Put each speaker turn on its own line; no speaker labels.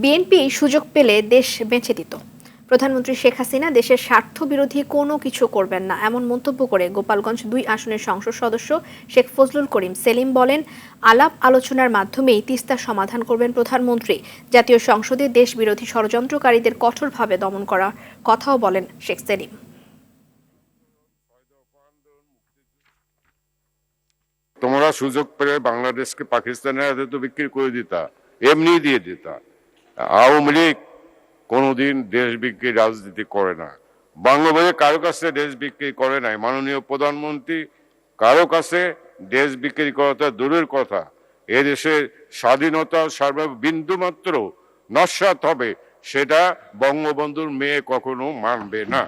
BNP সুযোগ পেলে দেশ বেঁচে দিত। প্রধানমন্ত্রী শেখ হাসিনা দেশের স্বার্থ বিরোধী কোনো কিছু করবেন না, এমন মন্তব্য করে গোপালগঞ্জ ২ আসনের সংসদ সদস্য শেখ ফজলুল করিম সেলিম বলেন, আলাপ আলোচনার মাধ্যমেই তিস্তা সমাধান করবেন প্রধানমন্ত্রী। জাতীয় সংসদে দেশ বিরোধী ষড়যন্ত্রকারীদের কঠোরভাবে দমন করার কথাও বলেন শেখ সেলিম।
তোমরা সুযোগ পেলে বাংলাদেশকে পাকিস্তানের হাতে তো বিক্রি করে দিতা, এমনি দিয়ে দিতা। আওয়ামী লীগ কোনোদিন দেশ বিক্রি রাজনীতি করে না। বাংলাদেশে কারো কাছে দেশ বিক্রি করে নাই। মাননীয় প্রধানমন্ত্রী কারো কাছে দেশ বিক্রি করাটা দূরের কথা, এদেশের স্বাধীনতা বিন্দু মাত্র নস্যাৎ হবে সেটা বঙ্গবন্ধুর মেয়ে কখনো মানবে না।